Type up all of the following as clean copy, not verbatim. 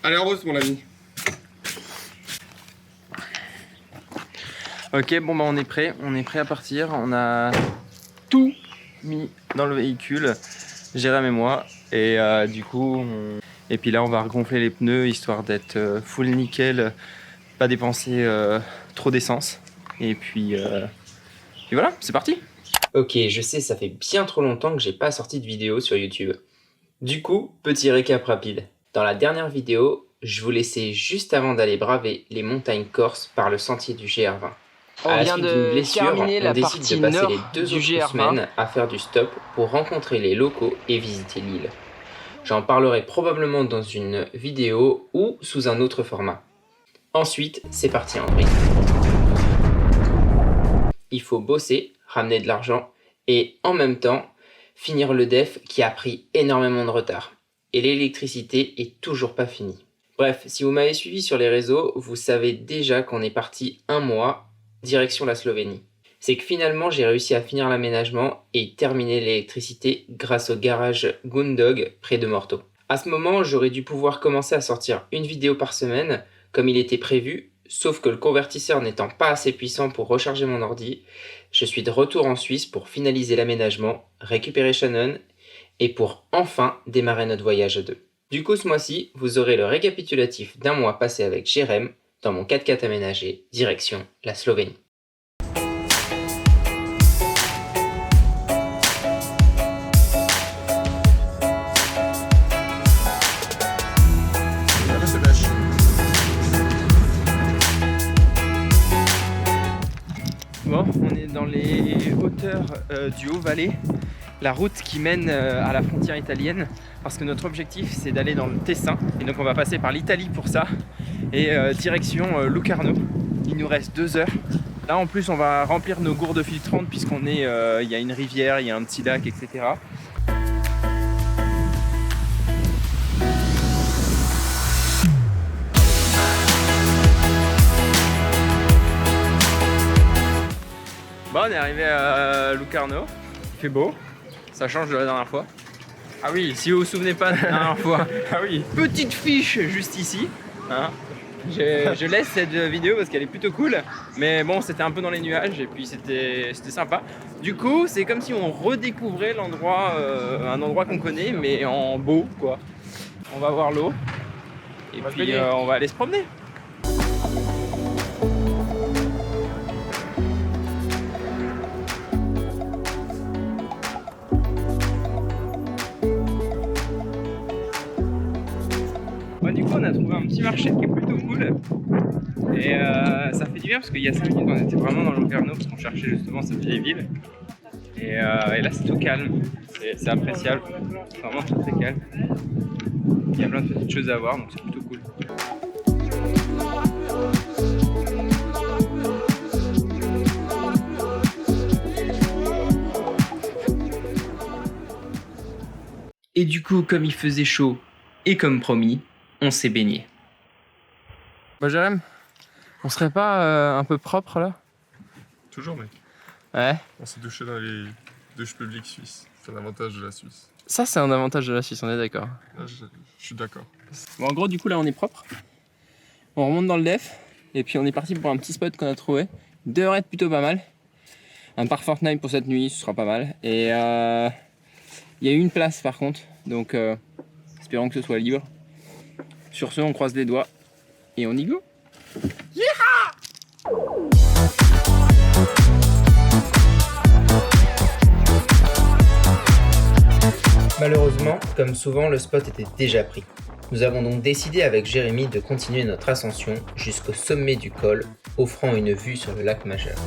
Allez, en rose, mon ami. Ok, bon bah on est prêt à partir. On a tout mis dans le véhicule, Jérém et moi. Et du coup, et puis là on va regonfler les pneus histoire d'être full nickel, pas dépenser trop d'essence. Et puis voilà, c'est parti. Ok, je sais, ça fait bien trop longtemps que j'ai pas sorti de vidéo sur YouTube. Du coup, petit récap rapide. Dans la dernière vidéo, je vous laissais juste avant d'aller braver les montagnes corses par le sentier du GR20. On vient de terminer la partie passer nord les 2 du autres GR20. semaines à faire du stop pour rencontrer les locaux et visiter l'île. J'en parlerai probablement dans une vidéo ou sous un autre format. Ensuite, c'est parti en vrille. Il faut bosser, ramener de l'argent et en même temps finir le DEF qui a pris énormément de retard. Et l'électricité est toujours pas finie. Bref, si vous m'avez suivi sur les réseaux, vous savez déjà qu'on est parti 1 mois direction la Slovénie. C'est que finalement j'ai réussi à finir l'aménagement et terminer l'électricité grâce au garage Gundog près de Morteau. À ce moment, j'aurais dû pouvoir commencer à sortir une vidéo par semaine comme il était prévu, sauf que le convertisseur n'étant pas assez puissant pour recharger mon ordi, je suis de retour en Suisse pour finaliser l'aménagement, récupérer Shannon et pour enfin démarrer notre voyage à 2. Du coup, ce mois-ci, vous aurez le récapitulatif d'1 mois passé avec Jérém dans mon 4x4 aménagé, direction la Slovénie. Bon, on est dans les hauteurs du Haut-Valais, la route qui mène à la frontière italienne, parce que notre objectif c'est d'aller dans le Tessin, et donc on va passer par l'Italie pour ça, et direction Locarno. Il nous reste 2 heures. Là en plus on va remplir nos gourdes filtrantes puisqu'on est, il y a une rivière, il y a un petit lac, etc. Bon, on est arrivé à Locarno, il fait beau, ça change de la dernière fois. Ah oui, si vous vous souvenez pas de la dernière fois, ah oui, petite fiche juste ici. Hein. Je laisse cette vidéo parce qu'elle est plutôt cool, mais bon, c'était un peu dans les nuages et puis c'était sympa. Du coup, c'est comme si on redécouvrait l'endroit, un endroit qu'on connaît, mais en beau, quoi. On va voir l'eau et puis on va aller se promener. Du coup on a trouvé un petit marché qui est plutôt cool et ça fait du bien parce qu'il y a 5 minutes on était vraiment dans Locarno parce qu'on cherchait justement cette vieille ville et là c'est tout calme, c'est appréciable, c'est vraiment très calme, il y a plein de petites choses à voir donc c'est plutôt cool. Et du coup, comme il faisait chaud et comme promis, on s'est baigné. Bah Jérém, on serait pas un peu propre là? Toujours, mec. Ouais. On s'est douché dans les douches publiques suisses. C'est un avantage de la Suisse. Ça c'est un avantage de la Suisse, on est d'accord. Là, je suis d'accord. Bon, en gros du coup là on est propre. On remonte dans le def et puis on est parti pour un petit spot qu'on a trouvé. Il devrait être plutôt pas mal. Un parc Fortnite pour cette nuit, ce sera pas mal. Et il y a une place par contre, donc espérons que ce soit libre. Sur ce, on croise les doigts et on y go. Malheureusement, comme souvent, le spot était déjà pris. Nous avons donc décidé avec Jérémy de continuer notre ascension jusqu'au sommet du col, offrant une vue sur le lac Majeur.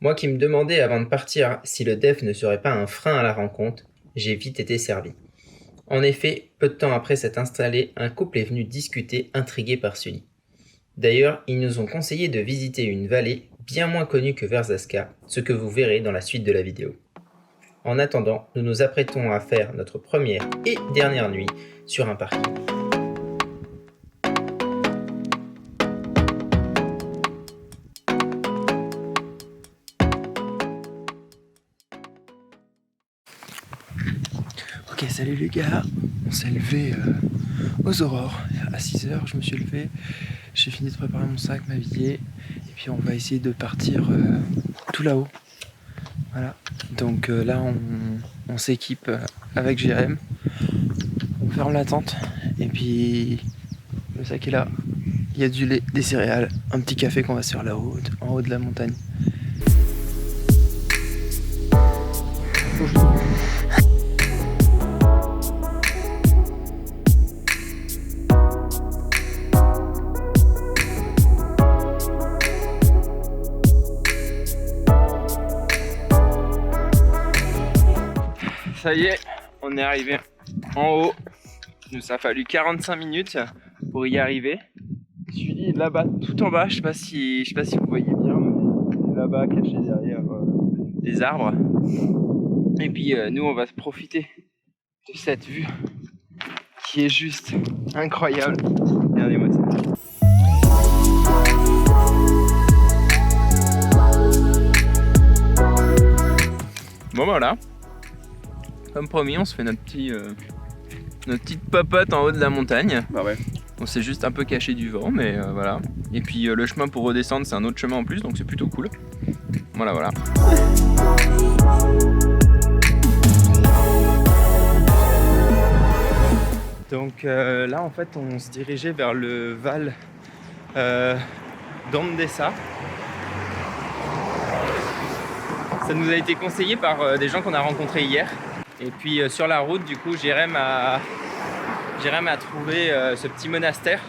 Moi qui me demandais avant de partir si le DEF ne serait pas un frein à la rencontre, j'ai vite été servi. En effet, peu de temps après s'être installé, un couple est venu discuter intrigué par Sully. D'ailleurs, ils nous ont conseillé de visiter une vallée bien moins connue que Verzasca, ce que vous verrez dans la suite de la vidéo. En attendant, nous nous apprêtons à faire notre première et dernière nuit sur un parking. Salut les gars, on s'est levé aux aurores à 6h, je me suis levé, j'ai fini de préparer mon sac, m'habiller et puis on va essayer de partir tout là-haut. Voilà, donc là on s'équipe avec Jérém, on ferme la tente et puis le sac est là, il y a du lait, des céréales, un petit café qu'on va se faire là-haut, en haut de la montagne. Ça y est, on est arrivé en haut. Il nous a fallu 45 minutes pour y arriver. Je suis dit là-bas, tout en bas, je sais pas si vous voyez bien, mais là-bas, caché derrière les arbres. Et puis nous, on va se profiter de cette vue qui est juste incroyable. Regardez-moi ça. Bon voilà, comme promis, on se fait notre petite popote en haut de la montagne. Bah ouais. On s'est juste un peu caché du vent, mais voilà. Et puis le chemin pour redescendre, c'est un autre chemin en plus, donc c'est plutôt cool. Voilà, voilà. Donc là, en fait, on se dirigeait vers le Val d'Andessa. Ça nous a été conseillé par des gens qu'on a rencontrés hier. Et puis sur la route, du coup, Jérém a trouvé ce petit monastère.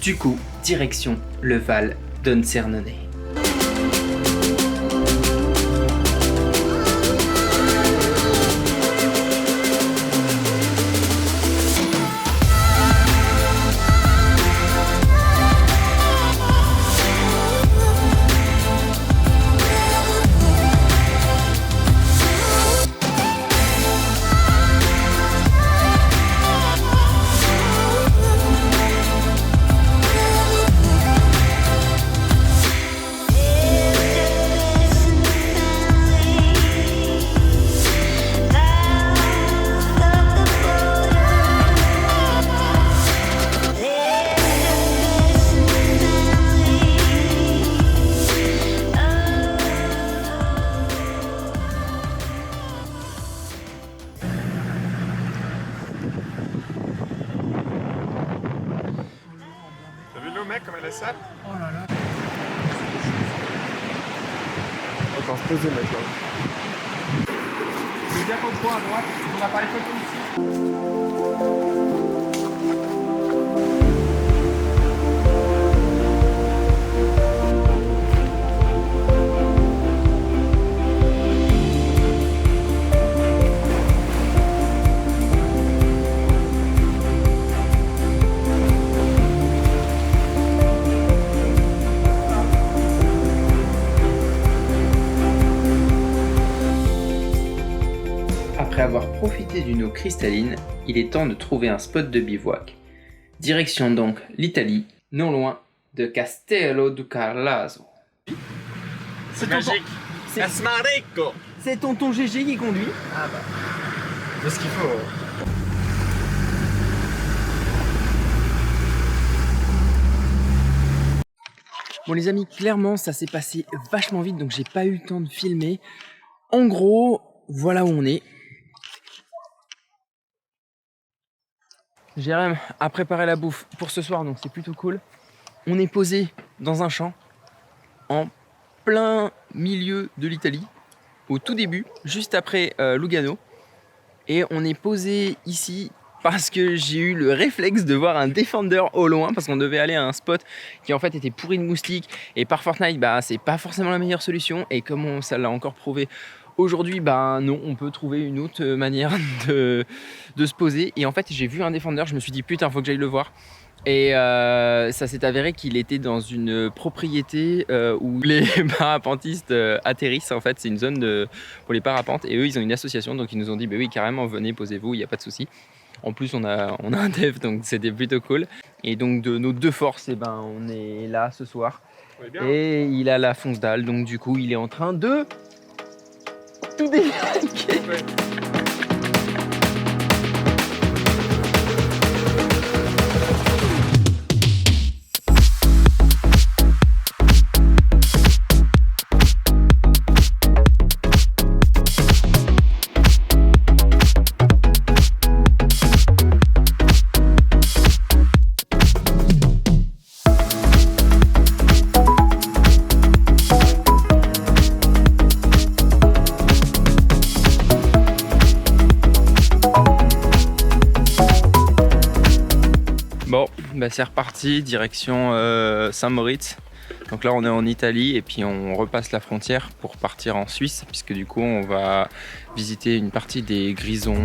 Du coup, direction le Val d'Onsernone. Mec, comme elle est sale. Oh là là. Attends, se poser maintenant. Je viens contre toi à droite, on va parler photo ici. Après avoir profité d'une eau cristalline, il est temps de trouver un spot de bivouac. Direction donc l'Italie, non loin de Castello du Carlaso. C'est magique. C'est tonton GG qui conduit. Ah bah. C'est ce qu'il faut. Bon les amis, clairement ça s'est passé vachement vite, donc j'ai pas eu le temps de filmer. En gros, voilà où on est. Jérém a préparé la bouffe pour ce soir, donc c'est plutôt cool. On est posé dans un champ, en plein milieu de l'Italie, au tout début, juste après Lugano. Et on est posé ici parce que j'ai eu le réflexe de voir un Defender au loin, parce qu'on devait aller à un spot qui en fait était pourri de moustiques. Et par Fortnite, bah, c'est pas forcément la meilleure solution. Et comme ça l'a encore prouvé aujourd'hui, bah non, on peut trouver une autre manière de se poser. Et en fait, j'ai vu un Defender, je me suis dit putain, faut que j'aille le voir. Et ça s'est avéré qu'il était dans une propriété où les parapentistes atterrissent. En fait, c'est une zone pour les parapentes. Et eux, ils ont une association, donc ils nous ont dit bah oui, carrément, venez, posez-vous, il n'y a pas de souci. En plus, on a un dev, donc c'était plutôt cool. Et donc, de nos deux forces, on est là ce soir. Et il a la fonce dalle, donc du coup, il est en train de tout décalquer. Bon, c'est reparti, direction Saint-Moritz. Donc là on est en Italie et puis on repasse la frontière pour partir en Suisse, puisque du coup on va visiter une partie des Grisons.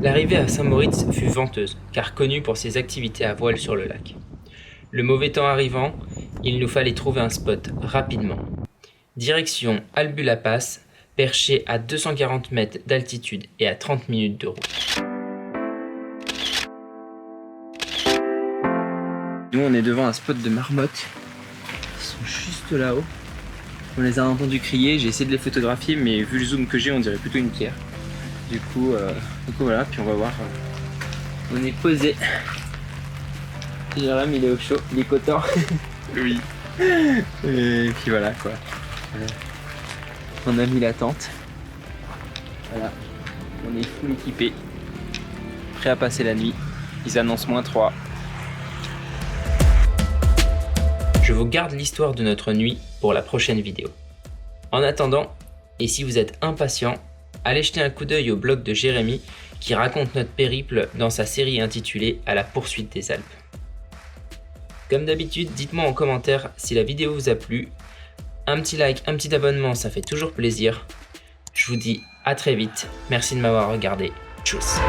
L'arrivée à Saint-Moritz fut venteuse, car connue pour ses activités à voile sur le lac. Le mauvais temps arrivant, il nous fallait trouver un spot rapidement. Direction Albula Pass, perché à 240 mètres d'altitude et à 30 minutes de route. Nous on est devant un spot de marmottes. Ils sont juste là-haut. On les a entendus crier, j'ai essayé de les photographier, mais vu le zoom que j'ai, on dirait plutôt une pierre. Du coup voilà, puis on va voir. On est posé. Jérôme il est au chaud, il est content. Oui. Et puis voilà quoi. On a mis la tente. Voilà. On est full équipé. Prêt à passer la nuit. Ils annoncent -3. Je vous garde l'histoire de notre nuit pour la prochaine vidéo. En attendant, et si vous êtes impatient, allez jeter un coup d'œil au blog de Jérémy qui raconte notre périple dans sa série intitulée « À la poursuite des Alpes ». Comme d'habitude, dites-moi en commentaire si la vidéo vous a plu. Un petit like, un petit abonnement, ça fait toujours plaisir. Je vous dis à très vite. Merci de m'avoir regardé. Tchuss.